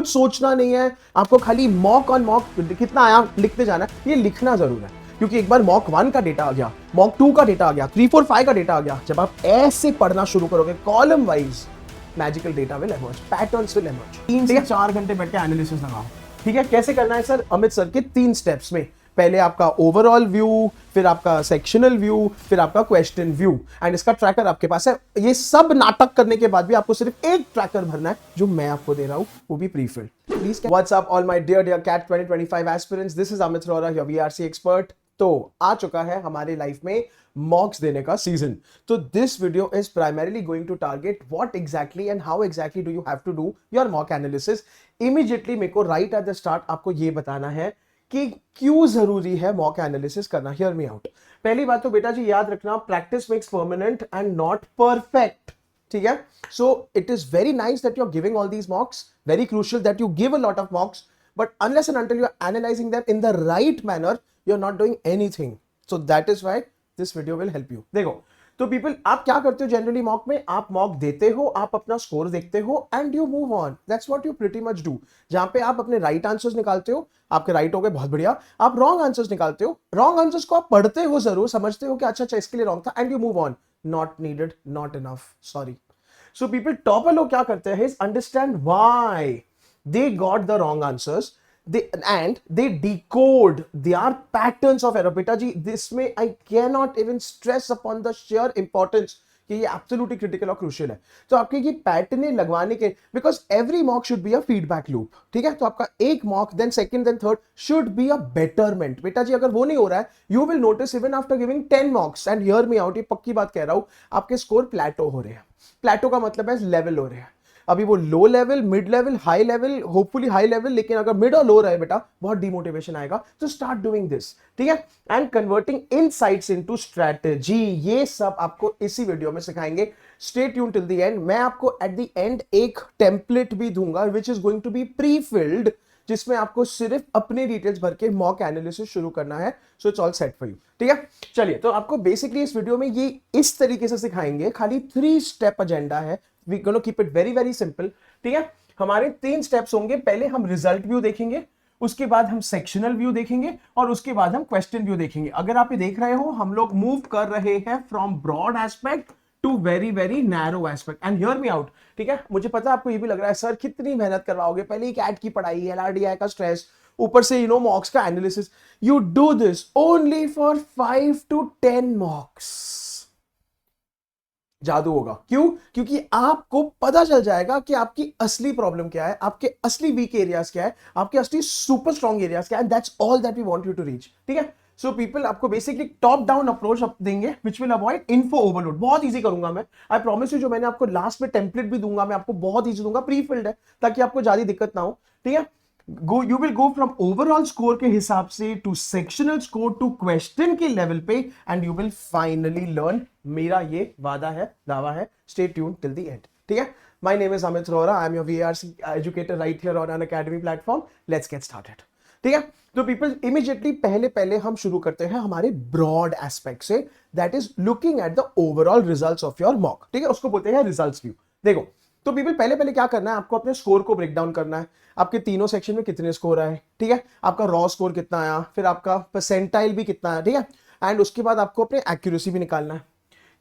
कुछ सोचना नहीं है आपको, खाली मॉक ऑन मॉक कितना आया लिखते जाना है। ये लिखना जरूर है क्योंकि एक बार मॉक 1 का डेटा आ गया, मॉक 2 का डेटा आ गया, 3 4 5 का डेटा आ गया, जब आप ऐसे पढ़ना शुरू करोगे column wise, magical data will emerge, patterns will emerge. 3 से 4 घंटे बैठ के एनालिसिस लगाओ। ठीक है, कैसे करना है सर? अमित सर के 3 स्टेप्स में, पहले आपका ओवरऑल व्यू, फिर आपका सेक्शनल व्यू, फिर आपका क्वेश्चन व्यू, एंड इसका ट्रैकर आपके पास है। ये सब नाटक करने के बाद भी आपको सिर्फ एक ट्रैकर भरना है जो मैं आपको दे रहा हूं, वो भी prefilled. Please what's up all my dear CAT 2025 aspirants, this is Amit Rohra, your VRC expert. तो आ चुका है हमारे लाइफ में मॉक्स देने का सीजन। तो this video is primarily going to target what exactly and how exactly do you have to do your mock analysis. Immediately मेरे को राइट एट द स्टार्ट आपको ये बताना है कि क्यों जरूरी है मॉक एनालिसिस करना। Hear me out. पहली बात तो बेटा जी याद रखना, practice makes permanent and not perfect. ठीक है, so it is very nice that you are giving all these mocks, very crucial that you give a lot of mocks, but unless and until you are analyzing them in the right manner, you're not doing anything. So that is why this video will help you. देखो, तो people, आप क्या करते हो generally mock में? आप mock देते हो, आप अपना स्कोर देखते हो and you move on. That's what you pretty much do. जहां पे आप अपने राइट आंसर्स निकालते हो, आपके राइट हो गए, बहुत बढ़िया। आप रॉन्ग आंसर्स निकालते हो, रॉन्ग आंसर्स को आप पढ़ते हो जरूर, समझते हो कि अच्छा अच्छा इसके लिए रॉन्ग था, and you move on. Not needed, not enough, sorry. So people, topper लोग क्या करते हैं, understand why they got the wrong answers, they decode their patterns of error। बेटा जी, this में I cannot even stress upon the sheer importance कि ये absolutely critical और crucial है। तो आपके ये पैटर्न लगवाने के, because every mock should be a feedback loop। ठीक है, तो आपका एक mock, then second, then third should be a betterment। बेटा जी, अगर वो नहीं हो रहा है, you will notice even after giving 10 mocks, and hear me out, ये पक्की बात कह रहा हूं, आपके स्कोर प्लेटो हो रहे हैं। प्लेटो का मतलब है लेवल हो रहे हैं। अभी वो low level, mid level, high level, hopefully high level, लेकिन अगर मिड और लो रहे बेटा, बहुत डिमोटिवेशन आएगा। तो स्टार्ट डूइंग दिस। ठीक है, and converting insights into strategy, ये सब आपको इसी वीडियो में सिखाएंगे। Stay tune till the end. मैं आपको एट द एंड एक टेम्पलेट भी दूंगा which is going to be prefilled, जिसमें आपको सिर्फ अपने डिटेल्स भर के मॉक एनालिसिस शुरू करना है। So it's all set for you. ठीक है, चलिए, तो आपको बेसिकली इस वीडियो में ये इस तरीके से सिखाएंगे। खाली 3 स्टेप एजेंडा है। We gonna keep it very very simple. ठीक है, हमारे 3 स्टेप्स होंगे। पहले हम रिजल्ट व्यू देखेंगे, उसके बाद हम सेक्शनल व्यू देखेंगे, और उसके बाद हम क्वेश्चन व्यू देखेंगे। अगर आप ये देख रहे हो, हम लोग मूव कर रहे हैं from broad aspect to very very narrow aspect. And hear me out. ठीक है, मुझे पता है आपको ये भी लग रहा है सर कितनी मेहनत करवाओगे, पहले ही कैट की पढ़ाई, एलआरडीआई का स्ट्रेस, ऊपर से मॉक्स का analysis. You do this only for 5 to 10 मॉक्स। जादू होगा। क्यों? क्योंकि आपको पता चल जाएगा कि आपकी असली प्रॉब्लम क्या है, आपके असली वीक एरियाज क्या है, आपके असली सुपर स्ट्रॉन्ग एरियाज क्या है। That's all that we want you to reach. ठीक है, सो पीपल, आपको बेसिकली टॉप डाउन अप्रोच देंगे which will avoid info overload. बहुत इजी करूंगा मैं, आई प्रॉमिस यू। जो मैंने आपको लास्ट में टेम्पलेट भी दूंगा, मैं आपको बहुत इजी दूंगा, प्री फिल्ड है, ताकि आपको ज्यादा दिक्कत ना हो। ठीक है, you will go from overall score के हिसाब से to sectional score to question के लेवल पे, and you will finally learn. मेरा ये वादा है, दावा है। Stay tune till the end. ठीक है, my name is Amit Rohra, I am your VRC educator right here on Unacademy platform. Let's get started. ठीक है, तो पीपल, इमीडिएटली पहले हम शुरू करते हैं हमारे ब्रॉड एस्पेक्ट से, that is looking at the overall results of your mock. ठीक है, उसको बोलते हैं रिजल्ट्स व्यू। देखो, तो पीपल, पहले क्या करना है, आपको अपने स्कोर को ब्रेक डाउन करना है। आपके तीनों सेक्शन में कितने स्कोर आए, ठीक है, आपका रॉ स्कोर कितना आया, फिर आपका परसेंटाइल भी कितना है। ठीक है, एंड उसके बाद आपको अपने एक्यूरेसी भी निकालना है।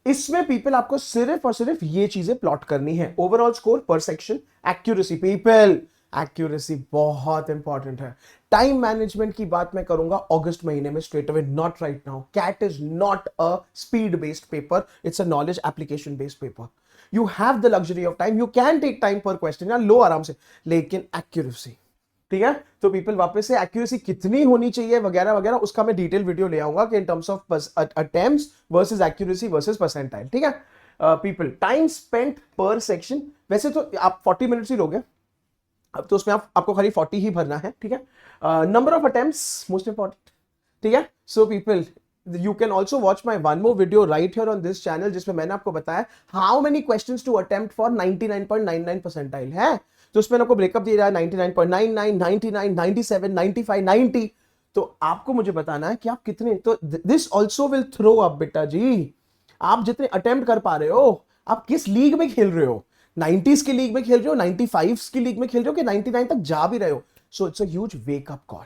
इसमें पीपल आपको सिर्फ और सिर्फ ये चीजें प्लॉट करनी है, ओवरऑल स्कोर पर सेक्शन, एक्यूरेसी। पीपल, एक्यूरेसी बहुत इंपॉर्टेंट है। टाइम मैनेजमेंट की बात मैं करूंगा अगस्त महीने में straight away, not right now. CAT is not a speed based paper, it's a knowledge application based paper. You have the luxury of time, you can take time पर question, या लो आराम से, लेकिन एक्यूरेसी। ठीक है, तो पीपल वापस से एक्यूरेसी कितनी होनी चाहिए वगैरह वगैरह, उसका मैं डिटेल वीडियो ले आऊंगा कि in terms of attempts versus accuracy versus percentile. ठीक है, पीपल, टाइम स्पेंट पर सेक्शन, वैसे तो आप 40 मिनट्स ही लोगे, अब तो उसमें आपको खाली 40 ही भरना है। ठीक है, number of attempts most important. ठीक है, so people, you can also watch my one more video right here on this channel, जिसमें मैंने आपको बताया how many questions to attempt for 99.99 percentile है। तो उसमें आपको ब्रेकअप दिया जाए 99.99, 99, 97, 95, 90। तो आपको मुझे बताना है कि आप कितने, तो this also will throw up बेटा जी। आप जितने अटेम्प्ट कर पा रहे हो, आप किस लीग में खेल रहे हो, 90s की लीग में खेल रहे हो, 95 की लीग में खेल रहे हो, कि 99 तक जा भी रहे हो। So it's a huge wake up call.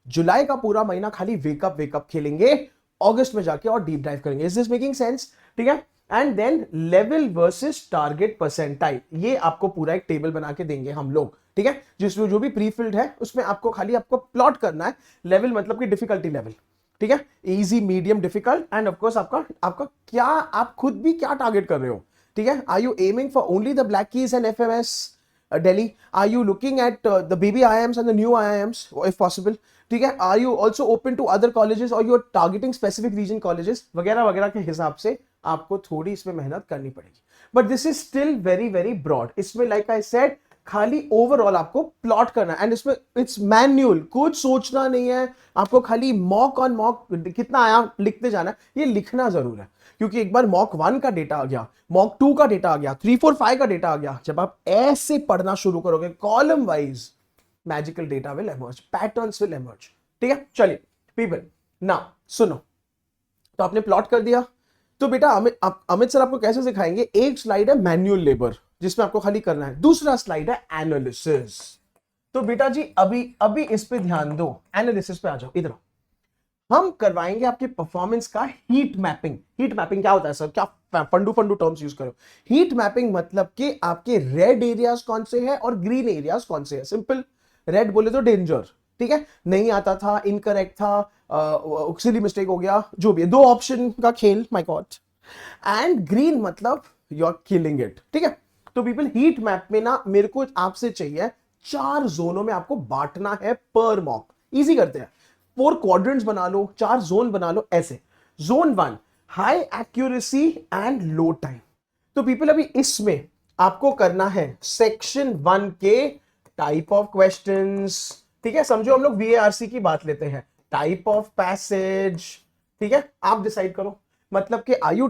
जुलाई का पूरा महीना खाली वेकअप वेकअप खेलेंगे, अगस्त में जाके और डीप डाइव करेंगे। Is this making sense? ठीक है। And then level versus target percentile, ये आपको पूरा एक टेबल बना के देंगे हम लोग। ठीक है, जिसमें जो भी प्री फिल्ड है उसमें आपको खाली आपको प्लॉट करना है। लेवल मतलब कि डिफिकल्टी लेवल। ठीक है, easy, medium, difficult, and of course आपका आपका क्या, आप खुद भी क्या टारगेट कर रहे हो। ठीक है, are you aiming for only the black keys and FMS Delhi? Are you looking at the baby IIMs and the new IIMs if possible? ठीक है, are you also open to other colleges or you are targeting specific region colleges वगैरह वगैरह के हिसाब से आपको थोड़ी इसमें मेहनत करनी पड़ेगी। But this is still very very broad. इसमें लाइक आई सेड खाली ओवरऑल आपको प्लॉट करना है, एंड इसमें इट्स मैन्युअल, कुछ सोचना नहीं है आपको, खाली मॉक ऑन मॉक कितना आया लिखते जाना है। ये लिखना जरूर है, क्योंकि एक बार मॉक 1 का डेटा आ गया, मॉक 2 का डेटा आ गया, 3 4 5 का डेटा आ गया, जब आप ऐसे पढ़ना शुरू करोगे column wise, magical data will emerge, patterns will emerge. ठीक है, चलिए पीपल नाउ सुनो। तो आपने प्लॉट कर दिया, तो बेटा अमित सर आपको कैसे सिखाएंगे? एक स्लाइड है मैन्युअल लेबर जिसमें आपको खाली करना है, दूसरा स्लाइड है एनालिसिस। तो बेटा जी अभी अभी इस पे ध्यान दो, एनालिसिस पे आ जाओ, इधर हम करवाएंगे आपके परफॉर्मेंस का हीट मैपिंग। हीट मैपिंग क्या होता है सर? क्या फंडू फंडू टर्म्स यूज करो। हीट मैपिंग मतलब कि आपके रेड एरियाज कौन से हैं और ग्रीन एरियाज कौन से हैं। सिंपल, रेड बोले तो डेंजर, ठीक है, नहीं आता था, इनकरेक्ट था, सिली मिस्टेक हो गया, जो भी है, दो ऑप्शन का खेल, माय गॉड। एंड ग्रीन मतलब यू आर किलिंग इट। ठीक है, तो पीपल हीट मैप में ना मेरे को आपसे चाहिए 4 जोनों में आपको बांटना है पर मॉक। इजी करते हैं, 4 क्वाड्रेंट्स बना लो, 4 जोन बना लो ऐसे। Zone 1 high accuracy and low time. तो पीपल अभी इसमें आपको करना है सेक्शन 1 के टाइप ऑफ क्वेश्चंस। ठीक है, समझो हम लोग वीएआरसी की बात लेते हैं, टाइप ऑफ पैसेज। ठीक है, आप डिसाइड करो, मतलब कि are you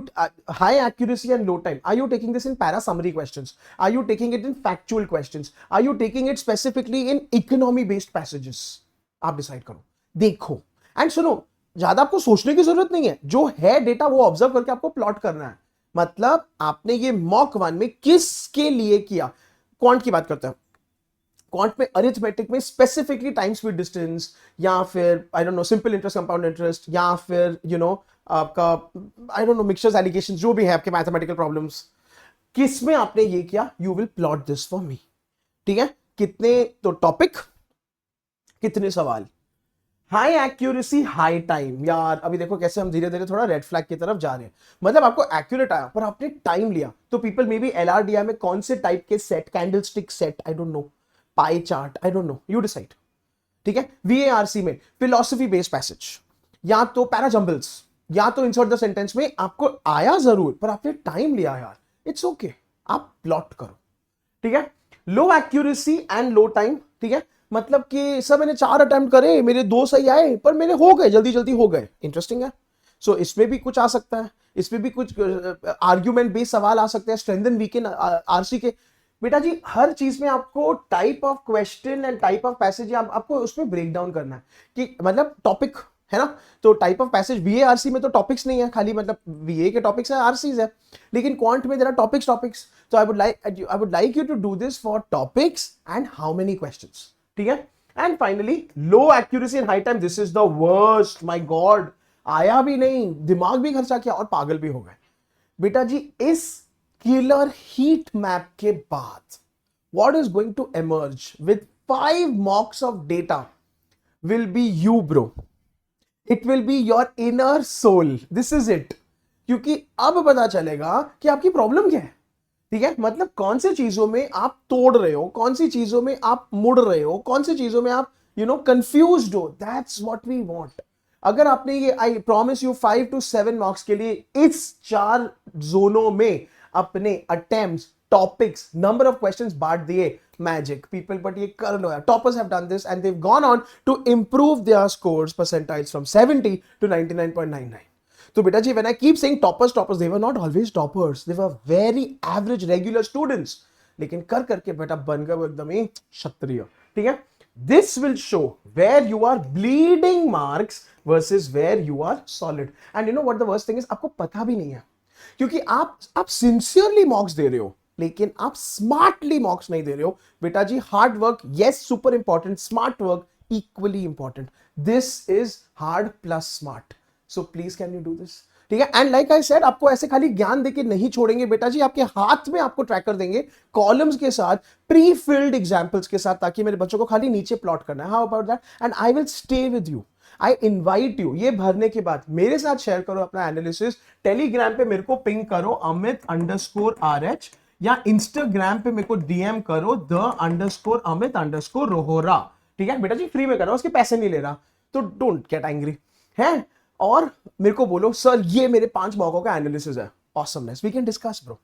high accuracy and low time, are you taking this in para summary questions, are you taking it in factual questions, are you taking it specifically in economy based passages? आप decide करो, देखो and सुनो। ज्यादा आपको सोचने की जरूरत नहीं है, जो है डेटा वो ऑब्जर्व करके आपको प्लॉट करना है। मतलब आपने ये मॉक 1 में किसके लिए किया? क्वांट की बात करते हैं, क्वांट में अरिथमेटिक में स्पेसिफिकली टाइम स्पीड डिस्टेंस, या फिर I don't know simple interest, compound interest, या फिर यू नो आपका I don't know mixtures, allegations, जो भी है आपके मैथमेटिकल प्रॉब्लम्स, किस में आपने ये किया? You will plot this for me. ठीक है, कितने तो टॉपिक, कितने सवाल, हाई एक्यूरेसी हाई टाइम। यार अभी देखो कैसे हम धीरे धीरे थोड़ा रेड फ्लैग की तरफ जा रहे हैं। मतलब आपको एक्यूरेट आया पर आपने टाइम लिया, तो पीपल मे बी एलआरडीआई में कौन से टाइप के set, candlestick set, I don't know, pie chart, I don't know, you decide. ठीक है, वीएआरसी में फिलॉसफी बेस्ड पैसेज, या तो पैराजंबल्स, या तो इंसर्ट द सेंटेंस में आपको आया जरूर पर आपने टाइम लिया यार, इट्स ओके, आप प्लॉट करो। ठीक है, लो एक्यूरेसी एंड लो टाइम। ठीक है, मतलब कि सर मैंने 4 अटेम्प्ट करे, मेरे 2 सही आए, पर मेरे हो गए, जल्दी जल्दी हो गए। इंटरेस्टिंग है। सो इसमें भी कुछ आ सकता है, इसमें भी कुछ आर्ग्यूमेंट बेस्ड सवाल आ सकते हैं, स्ट्रेंथन वीकन आरसी के। बेटा जी हर चीज में आपको type of question and type of passage आपको उसमें ब्रेक डाउन करना है, कि मतलब टॉपिक है ना, तो टाइप ऑफ पैसेज वीएआरसी में तो टॉपिक्स नहीं है, खाली मतलब वीए के टॉपिक्स है, आरसीज है, लेकिन क्वांट में देयर आर टॉपिक्स। तो I would like you to do this for topics and how many questions. ठीक है, and finally low accuracy and high time, this is the worst, my god, आया भी नहीं, दिमाग भी खर्चा किया और पागल भी हो गए। बेटा जी इस किलर हीट मैप के बाद what is going to emerge with 5 mocks of data will be you bro, it will be your inner soul, this is it. क्योंकि अब पता चलेगा कि आपकी प्रॉब्लम क्या है। ठीक है, मतलब कौन सी चीजों में आप तोड़ रहे हो, कौन सी चीजों में आप मुड़ रहे हो, कौन सी चीजों में आप कंफ्यूज्ड हो। That's what we want. अगर आपने ये, I promise you 5 to 7 marks के लिए इस 4 जोनों में अपने attempts, topics, number of questions बांट दिए, मैजिक पीपल। बट ये कर लो यार, toppers have done this and they have gone on to improve their scores percentiles from 70 to 99.99. तो बेटा जी when I keep saying toppers, they were not always toppers, they were very average regular students, लेकिन कर करके बेटा बन गए वो एकदम ही क्षत्रिय। ठीक है, this will show where you are bleeding marks versus where you are solid. And you know what the worst thing is, आपको पता भी नहीं है, क्योंकि आप सिंसियरली मार्क्स दे रहे हो, लेकिन आप स्मार्टली मॉक्स नहीं दे रहे हो बेटा जी। Hard work yes super important, smart work equally important. This is hard plus smart, so please can you do this? ठीक है। एंड लाइक आई सेड, आपको ऐसे खाली ज्ञान देके नहीं छोड़ेंगे बेटा जी, आपके हाथ में आपको ट्रैकर देंगे कॉलम्स के साथ, प्री फिल्ड एग्जांपल्स के साथ, ताकि मेरे बच्चों को खाली नीचे प्लॉट करना है। How about that? And I will stay with you, I invite you. ये भरने के बाद मेरे साथ शेयर करो अपना एनालिसिस, टेलीग्राम पे मेरे को पिंग करो amit_RH, या इंस्टाग्राम पे मेरे को डीएम करो _amit_रोहोरा। ठीक है बेटा जी, फ्री में कर रहा हूं, उसके पैसे नहीं ले रहा, तो डोंट गेट एंग्री है। और मेरे को बोलो सर ये मेरे 5 मॉकों का एनालिसिस है, awesomeness, we can discuss bro.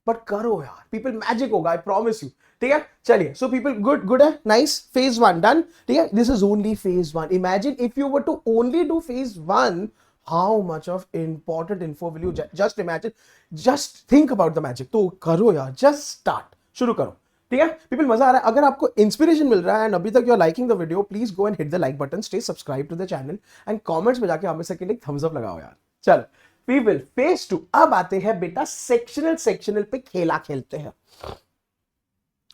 But करो यार, पीपल मैजिक होगा, आई प्रॉमिस यू। ठीक है चलिए, सो पीपल गुड गुड है, नाइस। Phase 1 done. ठीक है, this is only phase 1। Imagine if you were to only do phase 1, how much of important info will you just imagine, just think about the magic. तो करो यार, just start, शुरू करो। ठीक है people, मजा आ रहा है? अगर आपको इंस्पिरेशन मिल रहा है एंड अभी तक you are liking the video, please go and hit the like button, stay subscribe to the channel and comments में जाके हमें सेकंड एक थम्स अप लगाओ यार। चलो पीपल, फेज 2 अब आते हैं बेटा सेक्शनल पे खेला खेलते हैं।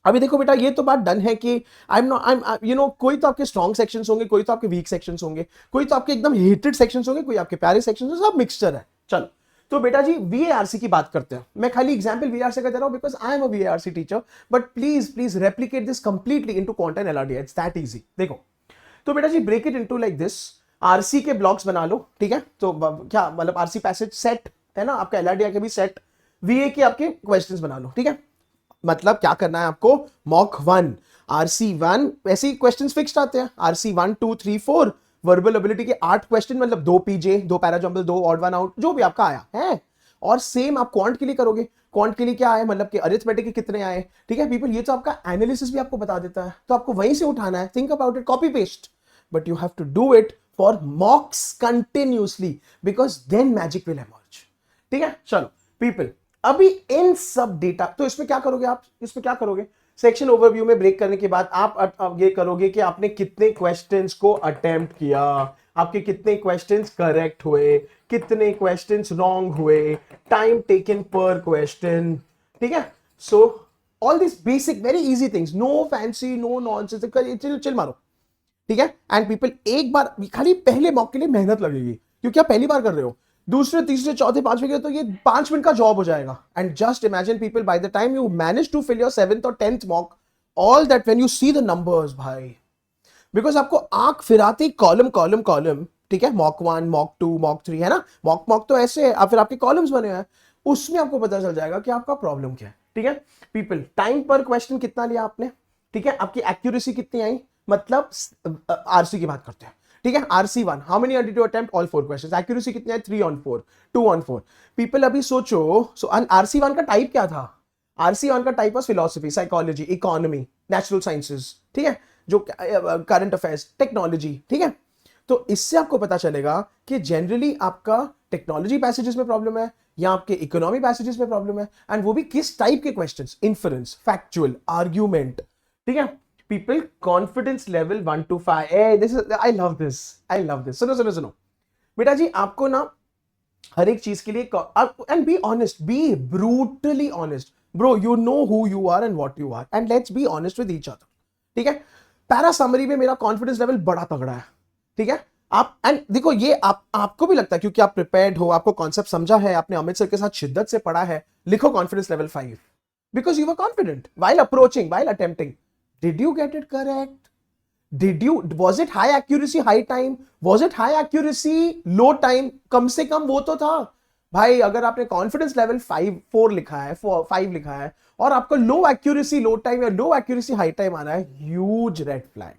अभी देखो बेटा, ये तो बात डन है कि I am not you know, कोई तो आपके स्ट्रॉन्ग सेक्शंस होंगे, कोई तो आपके वीक सेक्शंस होंगे, कोई तो आपके एकदम हेटेड सेक्शंस होंगे, कोई आपके प्यारे सेक्शंस होंगे, सब मिक्सचर है। चलो तो बेटा जी वीएआरसी की बात करते हैं। मैं खाली एग्जांपल वीएआरसी का दे रहा हूं because I am a VARC teacher, but please replicate this completely into quant and LRD, it's that easy. देखो तो बेटा जी, break it into like this, RC के ब्लॉक्स बना लो। ठीक है, तो क्या मतलब, आरसी पैसेज सेट है ना, आपका एलआरडी के भी सेट, वीए के आपके क्वेश्चंस बना लो। ठीक है, मतलब क्या करना है आपको, मॉक 1 RC1 ऐसे ही क्वेश्चंस फिक्स्ड आते हैं, RC 1 2 3 4 वर्बल एबिलिटी के 8 क्वेश्चन, मतलब 2 पीजे, 2 पैराजम्बल, 2 ऑड वन आउट, जो भी आपका आया है। और सेम आप क्वांट के लिए करोगे, क्वांट के लिए क्या आए, मतलब कि अरिथमेटिक के कितने आए। ठीक है पीपल, ये तो आपका एनालिसिस भी आपको बता देता है, तो आपको वहीं से उठाना है, think about it, copy paste, but you have to do it for mocks continuously, because then magic will emerge. ठीक है चलो पीपल, अभी इन सब डेटा, तो इसमें क्या करोगे आप, इसमें क्या करोगे, सेक्शन ओवरव्यू में ब्रेक करने के बाद आप ये करोगे कि आपने कितने क्वेश्चंस को अटेम्प्ट किया, आपके कितने क्वेश्चंस करेक्ट हुए, कितने क्वेश्चंस रॉन्ग हुए, टाइम टेकन पर क्वेश्चन। ठीक है, so all this basic very easy things, no fancy, no nonsense, chill मारो। ठीक है, एंड पीपल एक बार खाली पहले मॉक के लिए मेहनत लगेगी, क्योंकि आप पहली बार कर रहे हो, दूसरे तीसरे चौथे पांचवें के तो ये 5 मिनट का जॉब हो जाएगा। And just imagine people, by the time you manage to fill your 7th और 10th mock, all that when you see the numbers भाई, बिकॉज आपको आंख फिराते कॉलम कॉलम कॉलम। ठीक है, मॉक 1 मॉक 2 मॉक 3 है ना, मॉक तो ऐसे है, फिर आपके कॉलम्स बने हैं, उसमें आपको पता चल जाएगा कि आपका प्रॉब्लम क्या है। ठीक है पीपल, टाइम पर क्वेश्चन कितना लिया आपने, ठीक है, आपकी एक्यूरेसी कितनी आई, मतलब आरसी की बात करते हैं। ठीक है, RC1 how many did you attempt, all 4 questions, accuracy कितनी है, 3 on 4, 2 on 4। पीपल अभी सोचो, सो RC1 का टाइप क्या था, RC1 का type was philosophy, psychology, economy, natural sciences. ठीक है, जो करंट अफेयर्स, टेक्नोलॉजी। ठीक है, तो इससे आपको पता चलेगा कि जनरली आपका टेक्नोलॉजी पैसेजेस में प्रॉब्लम है या आपके इकोनॉमी पैसेजेस में प्रॉब्लम है, एंड वो भी किस टाइप के क्वेश्चंस, इन्फरेंस, फैक्चुअल, आर्ग्यूमेंट। ठीक है people, confidence level 1 to 5, this is, I love this। सुनो बेटा जी, आपको ना हर एक चीज के लिए, and be honest, be brutally honest bro, you know who you are and what you are, and let's be honest with each other। ठीक है, पैरा समरी में मेरा कॉन्फिडेंस लेवल बड़ा तगड़ा है। ठीक है, आप एंड देखो, ये आपको भी लगता है क्योंकि आप प्रिपेयर्ड हो, आपको कॉन्सेप्ट समझा है, आपने अमित सर के साथ शिद्दत से पढ़ा है, लिखो confidence level 5 because you were confident while approaching, while attempting। Did you get it correct? Was it high accuracy, high time? Was it high accuracy, low time? कम से कम वो तो था भाई। अगर आपने कॉन्फिडेंस लेवल 4 लिखा है, 5 लिखा है, और आपको लो एक्यूरेसी लो टाइम या लो एक्यूरेसी हाई टाइम आना है, huge red flag.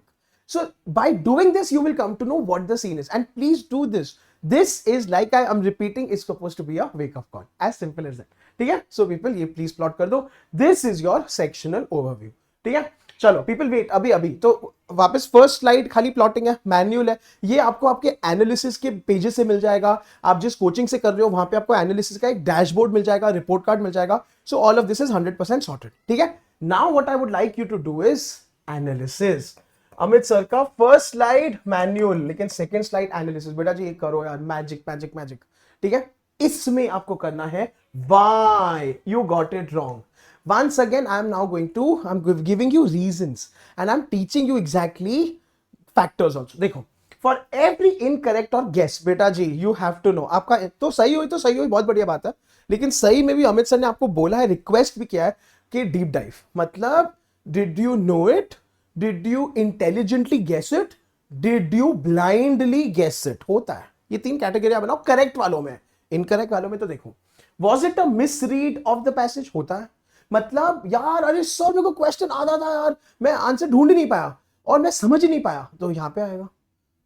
So by doing this, you will come to know what the scene is, and please do this. This is, like I am repeating, is supposed to be a wake up call, as simple as that। ठीक है, so people, ये please plot कर दो। This is your sectional overview। ठीक है, चलो people wait, अभी तो वापस फर्स्ट स्लाइड खाली प्लॉटिंग है, मैन्युअल है, ये आपको आपके एनालिसिस के पेजेस से मिल जाएगा। आप जिस कोचिंग से कर रहे हो वहां पे आपको एनालिसिस का एक डैशबोर्ड मिल जाएगा, रिपोर्ट कार्ड मिल जाएगा। So all of this is 100% sorted. ठीक है, now what I would like you to do is analysis. Amit sir का फर्स्ट स्लाइड मैन्युअल, लेकिन सेकंड स्लाइड एनालिसिस। बेटा जी ये करो यार, मैजिक मैजिक मैजिक। ठीक है, इसमें आपको करना है why you got it wrong, once again I'm giving you reasons and I'm teaching you exactly factors also. देखो, for every incorrect or guess बेटा जी you have to know, आपका तो सही हुई बहुत बढ़िया बात है, लेकिन सही में भी अमित सर ने आपको बोला है, रिक्वेस्ट भी किया है कि डीप डाइव, मतलब did you know it, did you intelligently guess it, did you blindly guess it, होता है। ये 3 कैटेगरी बनाओ करेक्ट वालों में, इनकरेक्ट वालों में तो देखो was it a misread of the passage, होता है, मतलब यार अरे सर मेरे को क्वेश्चन आता था यार, मैं आंसर ढूंढ ही नहीं पाया और मैं समझ ही नहीं पाया, तो यहां पे आएगा।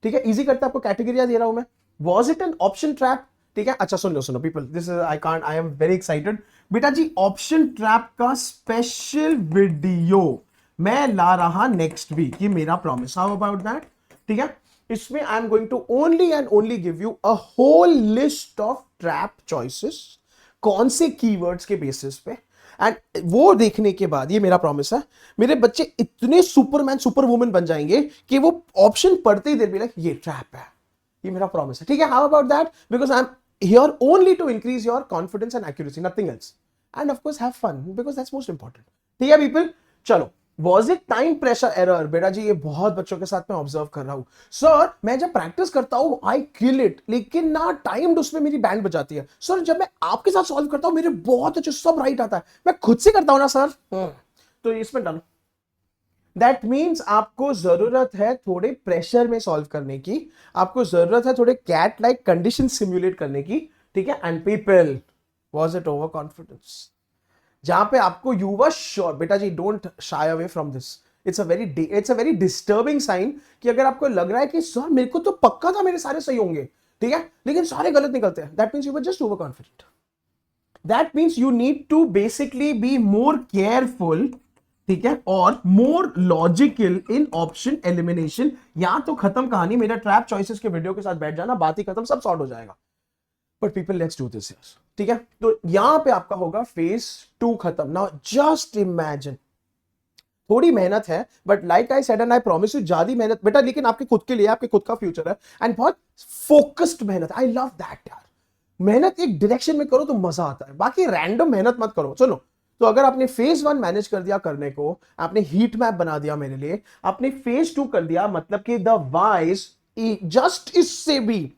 ठीक है, इजी करता है, आपको कैटेगरी दे रहा हूं मैं। Was it an option trap, ठीक है, अच्छा सुन लो people, this is I am very excited बेटा जी, ऑप्शन ट्रैप का स्पेशल वीडियो मैं ला रहा नेक्स्ट वीक, ये मेरा प्रॉमिस, हाउ अबाउट दैट। ठीक है, इसमें I am going to only and only give you a whole list of trap choices, कौन से कीवर्ड्स के बेसिस पे, एंड वो देखने के बाद, ये मेरा प्रॉमिस है, मेरे बच्चे इतने सुपरमैन सुपर वुमन बन जाएंगे कि वो ऑप्शन पढ़ते ही देर भी लाइक ये ट्रैप है, ये मेरा प्रॉमिस है। ठीक है, how about that, because I am here only to increase your confidence and accuracy, nothing else, and of course have fun because that's most important. ठीक है पीपल, चलो, was it time pressure error, बेटा जी ये बहुत बच्चों के साथ मैं ऑब्जर्व कर रहा हूं, सर मैं जब प्रैक्टिस करता हूं आई किल इट, लेकिन ना टाइम्ड उसमें मेरी बैंड बजाती है, सर जब मैं आपके साथ सॉल्व करता हूं मेरे बहुत अच्छे सब राइट आता है, मैं खुद से करता हूं ना सर, तो इसमें डालो, दैट मीन्स आपको जरूरत है थोड़े प्रेशर में सॉल्व करने की, आपको जरूरत है थोड़े कैट लाइक कंडीशन सिम्युलेट करने की। ठीक है, and people, was it over confidence, जहां पे आपको यू वर श्योर, बेटा जी don't shy away from this, it's a very disturbing sign कि अगर आपको लग रहा है कि सर मेरे को तो पक्का था मेरे सारे सही होंगे, ठीक है, लेकिन सारे गलत निकलते हैं, that means you were just over confident, that means you need to basically be more careful, ठीक है, और more logical in option elimination. या तो खत्म कहानी, मेरा ट्रैप चॉइसेस के वीडियो के साथ बैठ जाना, बात ही खत्म, सब सॉर्ट हो जाएगा। But people let's do this, ठीक है, तो यहां पे आपका होगा फेज 2 खत्म। नाउ जस्ट इमेजिन, थोड़ी मेहनत है, but like I said and I promise you, ज्यादा मेहनत बेटा, लेकिन आपके खुद के लिए, आपके खुद का फ्यूचर है, एंड बहुत फोकस्ड मेहनत, आई लव दैट यार, मेहनत एक डायरेक्शन में करो तो मजा आता है, बाकी रैंडम मेहनत मत करो। चलो, तो अगर आपने फेज 1 मैनेज कर दिया करने को, आपने हीट मैप बना दिया मेरे लिए, आपने फेज 2 कर दिया, मतलब कि द वाइज जस्ट इससे भी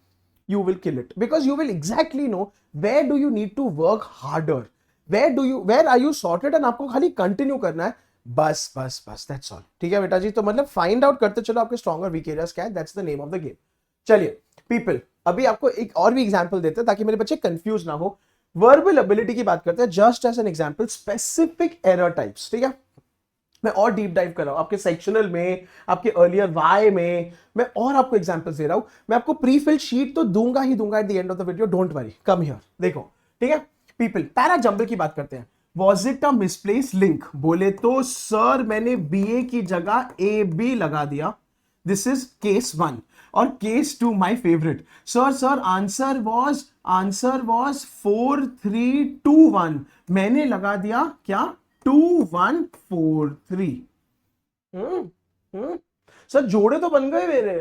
you will kill it, because you will exactly know where do you need to work harder, where are you sorted, and आपको खाली कंटिन्यू करना है, बस that's all। ठीक है बेटा जी, तो मतलब फाइंड आउट करते चलो आपके स्ट्रॉन्ग और वीक एरियाज क्या है, that's the name of the game. चलिए पीपल, अभी आपको एक और भी एग्जांपल देते हैं ताकि मेरे बच्चे कंफ्यूज ना हो। वर्बल एबिलिटी की बात करते हैं, just as an example, specific error types. ठीक है, मैं और डीप डाइव कर रहा हूं आपके सेक्शनल में, आपके अर्लियर वाई में, मैं और आपको एग्जांपल्स दे रहा हूं। मैं आपको प्री फिल शीट तो दूंगा ही दूंगा eight the end of the video, don't worry, come here, देखो। ठीक है पीपल, पैरा जंबल की बात करते हैं। Was it a misplace link, बोले तो सर मैंने BA की जगह AB लगा दिया, दिस इज केस 1। और case 2 my favourite, sir answer was 4 3 2 1, मैंने लगा दिया क्या 2 1 4 3। सर जोड़े तो बन गए मेरे,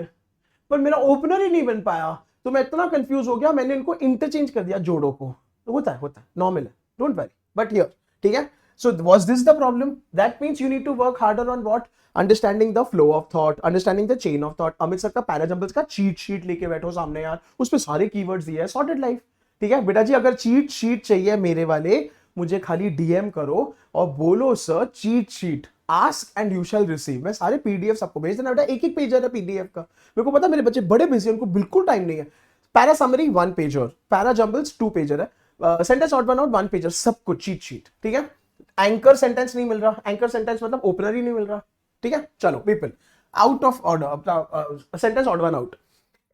पर मेरा ओपनर ही नहीं बन पाया, तो मैं इतना कंफ्यूज हो गया, मैंने इनको इंटरचेंज कर दिया जोड़ों को। तो होता है नॉर्मल है, डोंट वरी, बट हियर, ठीक है। So was this the problem, that means you need to work harder on what, understanding the flow of thought, understanding the chain of thought. Amit sir का पैराजंबल्स का cheat sheet लेके बैठो सामने यार, उस पे सारे कीवर्ड्स दिए हैं, सॉर्टेड लाइफ। ठीक है बेटा जी, अगर चीट शीट चाहिए मेरे वाले, मुझे खाली DM करो और बोलो sir cheat sheet, ask and you shall receive. मैं सारे PDF आपको भेज देना बेटा, एक पेज है PDF का। मेरे को पता मेरे बच्चे बड़े बिजी, उनको बिल्कुल टाइम नहीं है। Para summary 1 pager, para jumbles 2 pager है, sentence odd one out 1 pager, सब कुछ चीट शीट। ठीक है, एंकर सेंटेंस नहीं मिल रहा, एंकर सेंटेंस मतलब ओपनर ही नहीं मिल रहा। ठीक है, चलो people, out of order, sentence odd one out,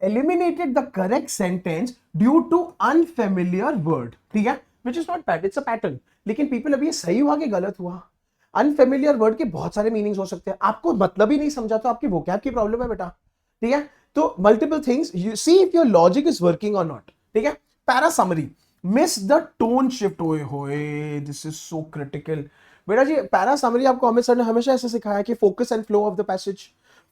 eliminated the correct sentence due to unfamiliar word। ठीक है, which is not bad, it's a pattern। लेकिन people, अभी ये सही हुआ कि गलत हुआ? अनफेमिलियर वर्ड के बहुत सारे मीनिंग्स हो सकते हैं, आपको मतलब ही नहीं समझा तो आपकी वोकैब की प्रॉब्लम है बेटा। ठीक है, तो multiple things, you see if your logic is working और नॉट। ठीक है, para summary, miss the tone shift, ओए होए दिस इज सो क्रिटिकल बेटा जी। पैरा समरी आपको अमित सर ने हमेशा ऐसे सिखाया कि focus and flow of the passage.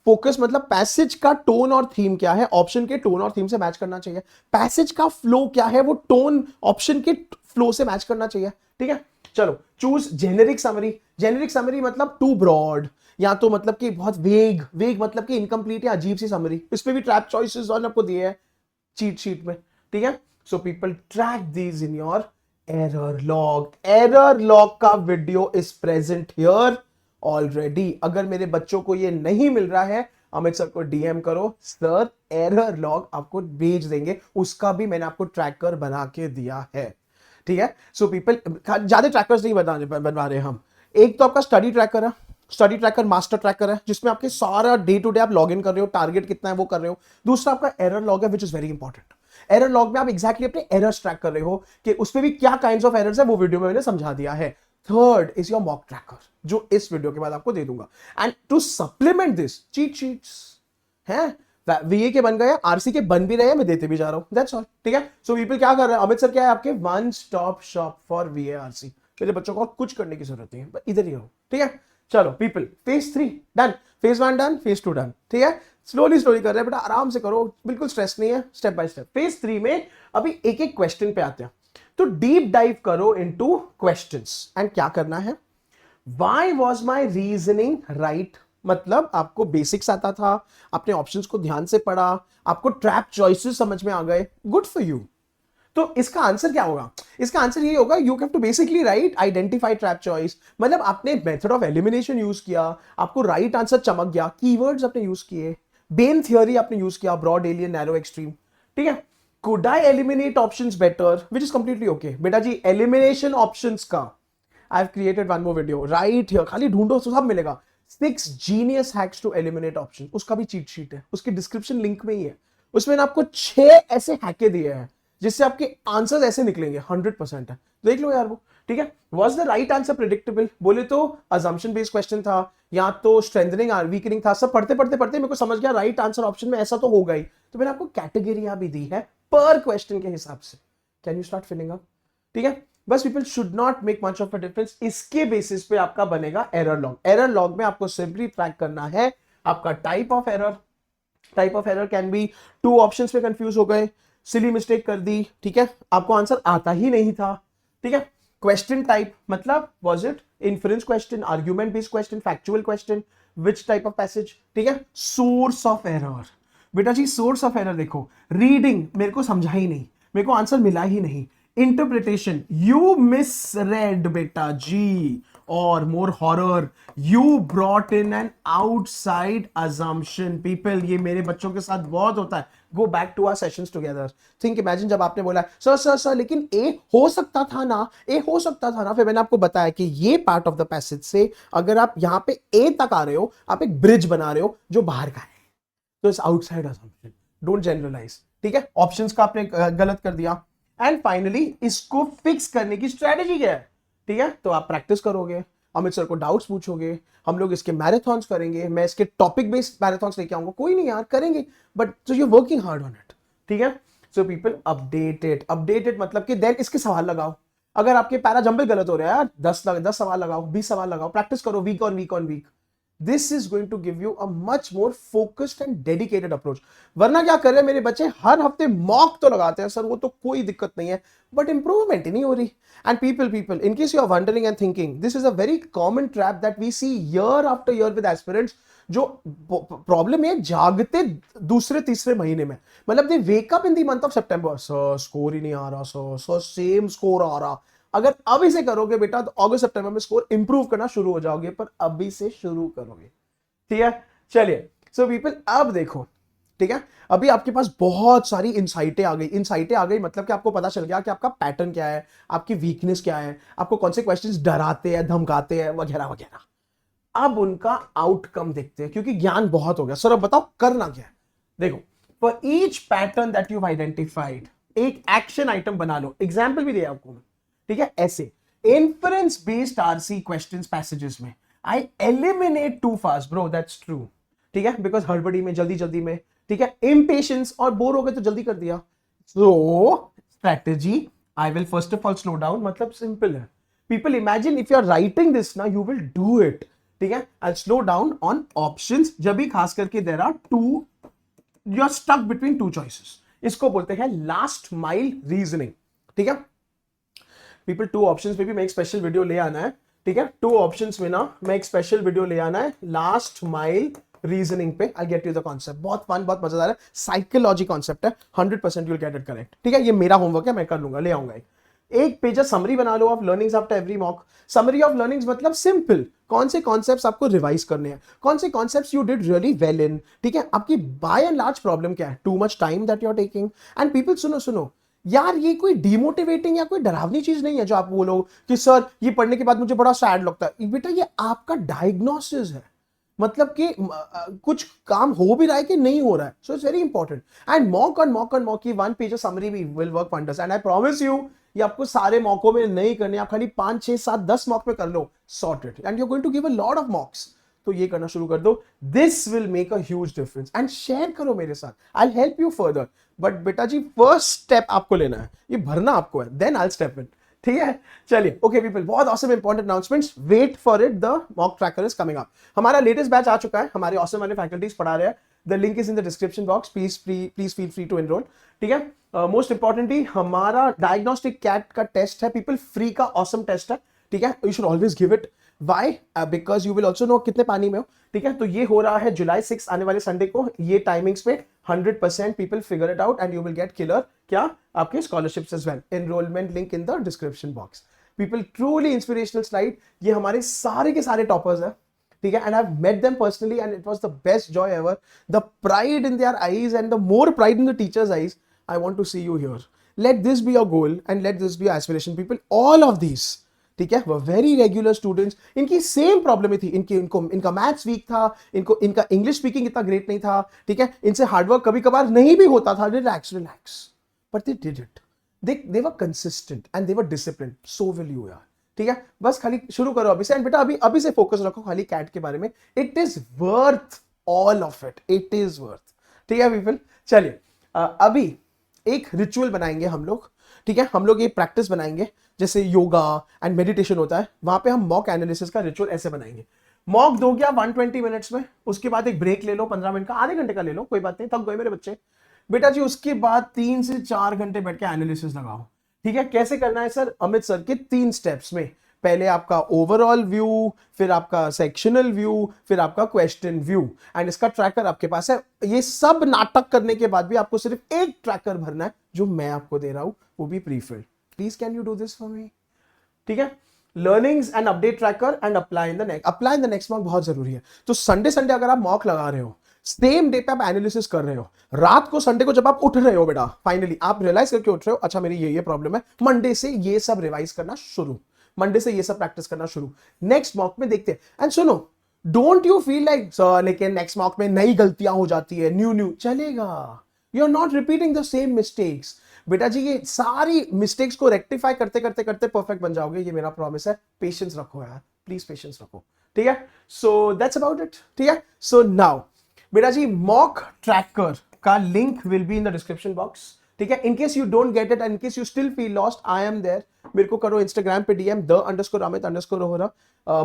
Focus मतलब पैसेज का टोन और थीम क्या है, ऑप्शन के टोन और थीम से मैच करना चाहिए। पैसेज का फ्लो क्या है, वो टोन ऑप्शन के फ्लो से मैच करना चाहिए। ठीक है, चलो choose generic summary. Generic summary मतलब टू ब्रॉड, या तो मतलब कि बहुत वेग, वेग मतलब कि इनकम्प्लीट या अजीब सी समरी। इस पे भी ट्रैप चॉइसेस और आपको दिए हैं चीट शीट में, ठीक है। So people track these in your error log. Error log का video is present here already. अगर मेरे बच्चों को ये नहीं मिल रहा है, अमित सर को डीएम करो, सर एरर लॉग आपको भेज देंगे, उसका भी मैंने आपको ट्रैकर बना के दिया है, ठीक है। सो पीपल ज्यादा ट्रैकर्स नहीं बनवा रहे हम। एक तो आपका स्टडी ट्रैकर है, स्टडी ट्रैकर मास्टर ट्रैकर है, जिसमें आपके सारा डे टू डे आप लॉग इन कर रहे हो, टारगेट कितना है वो कर रहे हो। दूसरा आपका एरर लॉग है, which is very important. Error log में आप एग्जैक्टली अपने एरर्स ट्रैक कर रहे हो कि उसमें भी क्या काइंड्स ऑफ एरर्स है, वो वीडियो में मैंने समझा दिया है। Third is your mock tracker, जो इस वीडियो के बाद आपको दे दूंगा। And to supplement this cheat sheets हैं, वीए के बन गए, आरसी के बन भी रहे हैं, मैं देते भी जा रहा हूं, दैट्स ऑल, ठीक है। सो पीपल क्या कर रहे हैं, अमित सर क्या है आपके one stop shop for वीए RC. मेरे बच्चों को कुछ करने की जरूरत नहीं है, इधर ही हो, ठीक है। चलो people, phase 3 done, phase 1 done, phase 2 done, ठीक है। स्लोली स्लोली कर रहे हैं बेटा, आराम से करो, बिल्कुल स्ट्रेस नहीं है, स्टेप बाय स्टेप। फेज 3 में अभी एक एक क्वेश्चन पे आते हैं, तो डीप डाइव करो इनटू क्वेश्चंस। एंड क्या करना है, Why was my reasoning right? मतलब आपको बेसिक्स आता था, आपने ऑप्शंस को ध्यान से पढ़ा, आपको ट्रैप चॉइसेस समझ में आ गए, गुड फॉर यू। तो इसका आंसर क्या होगा, इसका आंसर ये होगा, you have to basically right identify trap choice. मतलब आपने मेथड ऑफ एलिमिनेशन यूज किया, आपको राइट आंसर चमक गया, कीवर्ड्स आपने यूज किए, बेन थियोरी आपने यूज किया, ब्रॉड एलियन नैरो एक्सट्रीम, ठीक है। Could I eliminate options better, which is completely okay. बेटा जी एलिमिनेशन ऑप्शंस का I have created one more video right here, खाली ढूंढो तो सब मिलेगा। 6 genius hacks to eliminate option, उसका भी चीट शीट है, उसकी डिस्क्रिप्शन लिंक में ही है। उसमें ना आपको 6 ऐसे हैके दिए हैं जिससे आपके आंसर्स ऐसे निकलेंगे, 100% है, देख लो यार वो, ठीक है। Was the right answer predictable, बोले तो अजम्पशन बेस्ड क्वेश्चन था, या तो स्ट्रेंथनिंग और वीकनिंग था। सब पढ़ते पढ़ते पढ़ते मेरे को समझ गया राइट आंसर ऑप्शन में ऐसा तो होगा ही, तो मैंने आपको कैटेगरियां भी दी है पर क्वेश्चन के हिसाब से। Can you start filling up, ठीक है। बस people should not make much of a difference. इसके बेसिस पे आपका बनेगा एरर लॉग। एरर लॉग में आपको सिंपली ट्रैक करना है आपका type of error. Type of error can be, 2 options पे कंफ्यूज हो गए, सिली मिस्टेक कर दी, ठीक है, आपको आंसर आता ही नहीं था, ठीक है। क्वेश्चन टाइप मतलब was it inference question, argument based question, factual question, which type of passage, ठीक है। सोर्स ऑफ एरर, बेटा जी सोर्स ऑफ एरर देखो, रीडिंग मेरे को समझा ही नहीं, मेरे को आंसर मिला ही नहीं। इंटरप्रिटेशन, यू मिसरेड बेटा जी, और more horror, you brought in an outside assumption. People ये मेरे बच्चों के साथ बहुत होता है। Go back to our sessions together, think imagine जब आपने बोला सर सर सर लेकिन ए हो सकता था ना, ए हो सकता था ना, फिर मैंने आपको बताया कि ये पार्ट ऑफ द पैसेज से अगर आप यहां पे ए तक आ रहे हो, आप एक ब्रिज बना रहे हो जो बाहर का है, तो it's outside assumption, don't generalize, ठीक है। ऑप्शंस का आपने गलत कर दिया। एंड फाइनली इसको फिक्स करने की स्ट्रेटेजी क्या है, ठीक है। तो आप प्रैक्टिस करोगे, अमित सर को डाउट्स पूछोगे, हम लोग इसके मैराथन्स करेंगे, मैं इसके टॉपिक बेस्ड मैराथन्स लेके आऊंगा, कोई नहीं यार करेंगे, but so you working hard on it, ठीक है। सो पीपल अपडेटेड, अपडेटेड मतलब कि देन इसके सवाल लगाओ। अगर आपके पैरा जंबल गलत हो रहा है यार, 10 सवाल लगाओ, 20 सवाल लगाओ, प्रैक्टिस करो week on week on week. This is going to give you a much more focused and dedicated approach. वरना क्या कर रहे हैं मेरे बच्चे, हर हफ्ते मॉक तो लगाते हैं सर, वो तो कोई दिक्कत नहीं है, बट इंप्रूवमेंट ही नहीं हो रही। And people in case you are wondering and thinking, this is a very common trap that we see year after year with aspirants. जो प्रॉब्लम है जागते दूसरे तीसरे महीने में, मतलब they wake up in the month of सितंबर, sir score ही नहीं आ रहा, सर सेम स्कोर आ रहा। अगर अभी से करोगे बेटा तो अगस्त सितंबर में स्कोर इंप्रूव करना शुरू हो जाओगे, पर अभी से शुरू करोगे, ठीक है। चलिए सो पीपल अब देखो, ठीक है, अभी आपके पास बहुत सारी इंसाइटें आ गई। इंसाइटें आ गई मतलब कि आपको पता चल गया कि आपका पैटर्न क्या है, आपकी वीकनेस क्या है, आपको कौन से क्वेश्चंस डराते हैं, धमकाते हैं, वगैरह वगैरह। अब उनका आउटकम देखते हैं, क्योंकि ज्ञान बहुत हो गया। सर अब बताओ करना क्या है। देखो, for each pattern that you identified एक एक्शन आइटम बना लो। एग्जाम्पल भी दिया आपको, ठीक है। ऐसे inference based RC questions passages में I eliminate too fast, bro that's true, ठीक है, बिकॉज हड़बड़ी में, जल्दी जल्दी में, ठीक है, इम्पेशंस, और बोर हो गए तो जल्दी कर दिया। So strategy, I will first of all slow down, मतलब सिंपल है। People imagine if you are writing this ना, यू विल डू इट, ठीक है। I slow down on options, जब भी खास करके there are two, you are stuck between two choices, इसको बोलते हैं लास्ट माइल रीजनिंग, ठीक है। पीपल 2 ऑप्शंस पे भी मैं एक स्पेशल वीडियो ले आना है, ठीक है। 2 ऑप्शंस में ना मैं एक स्पेशल वीडियो ले आना है लास्ट माइल रीजनिंग पे। I get you the concept, बहुत फन, बहुत मजेदार है, साइकोलॉजी कॉन्सेप्ट है, 100% you will get it correct, ठीक है। ये मेरा होमवर्क है, मैं कर लूंगा, ले आऊंगा। एक पेज समरी बना लो of learnings after every mock. Summary of learnings मतलब सिंपल, कौन से कॉन्सेप्ट्स आपको रिवाइज करने हैं, कौन से concepts you did really well in, ठीक है। आपकी बाय एंड लार्ज प्रॉब्लम क्या है, too much time that you are taking. And people सुनो यार, ये कोई डिमोटिवेटिंग या कोई डरावनी चीज नहीं है जो आप बोलो कि सर ये पढ़ने के बाद मुझे बड़ा सैड लगता है। बेटा ये आपका डायग्नोसिस है, मतलब कि कुछ काम हो भी रहा है कि नहीं हो रहा है। So it's very important. And mock on mock की 1 पेज समरी भी will work wonders. And I promise you, ये आपको सारे मॉकों में नहीं करने, आप खाली 5 6 7 10 मॉक में कर लो, sorted. And you are going to give a lot of mocks. तो ये करना शुरू कर दो, this will make a huge difference. And share करो मेरे साथ, I will help you further. But बेटा जी फर्स्ट स्टेप आपको लेना है, ये भरना आपको है, then I will step in, ठीक है। चलिए ओके पीपल, बहुत awesome important announcements, wait for it, the mock tracker is coming up. हमारा लेटेस्ट बैच आ चुका है, हमारे ऑसम वाले फैकल्टीज पढ़ा रहे हैं, the link is in the description box, please feel free to enroll, ठीक है। मोस्ट इंपॉर्टेंटली हमारा डायग्नोस्टिक कैट का टेस्ट है पीपल, फ्री का ऑसम टेस्ट है, ठीक है। You should always give it, why because you will also know कितने पानी में हो, ठीक है। तो ये हो रहा है जुलाई 6 आने वाले संडे को, ये टाइमिंग्स पे 100% people figure it out and you will get killer क्या आपके scholarships as well. Enrollment link in the description box. People truly inspirational slide, ये हमारे सारे के सारे टॉपर्स है, ठीक है। And I have met them personally and it was the best joy ever, the pride in their eyes and the more pride in the teachers eyes. I want to see you here, let this be your goal and let this be your aspiration people. All of these, ठीक है, वो very regular students, इनकी same problem थी, इनका maths weak था, इनका English speaking इतना great नहीं था, ठीक है। इनसे हार्डवर्क कभी कभार नहीं भी होता था, relax, but they did it, they were consistent and they were disciplined. So will you यार, ठीक है। बस खाली शुरू करो अभी से, एंड बेटा अभी से फोकस रखो खाली कैट के बारे में। It is worth all of it, it is worth, ठीक है पीपल। चलिए अभी एक रिचुअल बनाएंगे हम लोग, ठीक है। हम लोग ये प्रैक्टिस बनाएंगे, जैसे योगा एंड मेडिटेशन होता है, वहां पे हम मॉक एनालिसिस का रिचुअल ऐसे बनाएंगे। मॉक दो क्या 120 मिनट्स में, उसके बाद एक ब्रेक ले लो 15 मिनट का, आधे घंटे का ले लो, कोई बात नहीं, थक गए मेरे बच्चे। बेटा जी उसके बाद 3 से 4 घंटे बैठ के एनालिसिस लगाओ, ठीक है। कैसे करना है सर, अमित सर के 3 स्टेप्स में, पहले आपका ओवरऑल व्यू, फिर आपका सेक्शनल व्यू, फिर आपका क्वेश्चन व्यू, एंड इसका ट्रैकर आपके पास है। ये सब नाटक करने के बाद भी आपको सिर्फ एक ट्रैकर भरना है, जो मैं आपको दे रहा हूं, वो भी prefilled. Please can you do this for me, ठीक है। Learnings and update tracker and apply in the next mock बहुत जरूरी है। तो संडे अगर आप मॉक लगा रहे हो, सेम डे पे आप एनालिसिस कर रहे हो, रात को संडे को जब आप उठ रहे हो बेटा, फाइनली आप रियलाइज करके उठ रहे हो, अच्छा मेरी ये प्रॉब्लम है, मंडे से ये सब रिवाइज करना शुरू, मंडे से ये सब प्रैक्टिस करना शुरू, नेक्स्ट मॉक में देखते हैं। एंड सुनो, don't you feel like sir लेकिन नेक्स्ट मॉक में नई गलतियां हो जाती है, न्यू चलेगा, you are not repeating the same mistakes. बेटा जी ये सारी मिस्टेक्स को रेक्टिफाई करते करते करते परफेक्ट बन जाओगे, ये मेरा प्रॉमिस है। पेशेंस रखो यार, प्लीज पेशेंस रखो, ठीक है। सो दैट्स अबाउट इट, ठीक है। सो नाउ बेटा जी मॉक ट्रैकर का link will be in the description box, ठीक है। In case you don't get it, in case you still feel lost, I am there, मेरे को करो इंस्टाग्राम पे DM _amit_rohra,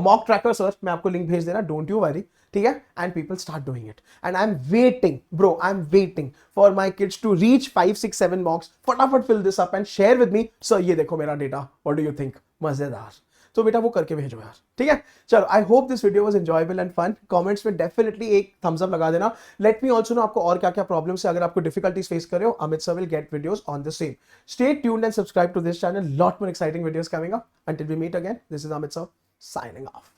mock tracker sir, मैं आपको लिंक भेज देना, डोंट यू वरी, ठीक है। And people start doing it and I am waiting bro, I am waiting for my kids to reach 5 6 7 mocks. फटाफट fill this up and share with me, sir ये देखो मेरा data, what do you think, मजेदार। तो बेटा वो करके भेजो यार, ठीक है। चलो I hope this video was enjoyable and fun. Comments में डेफिनेटली एक थम्स अप लगा देना, लेट मी आल्सो नो आपको और क्या क्या प्रॉब्लम्स है, अगर आपको डिफिकल्टीज फेस कर रहे हो, Amit sir will get videos on the same. Stay tuned and subscribe to this channel, lot more exciting videos coming up. Until we meet again, this is Amit sir signing of.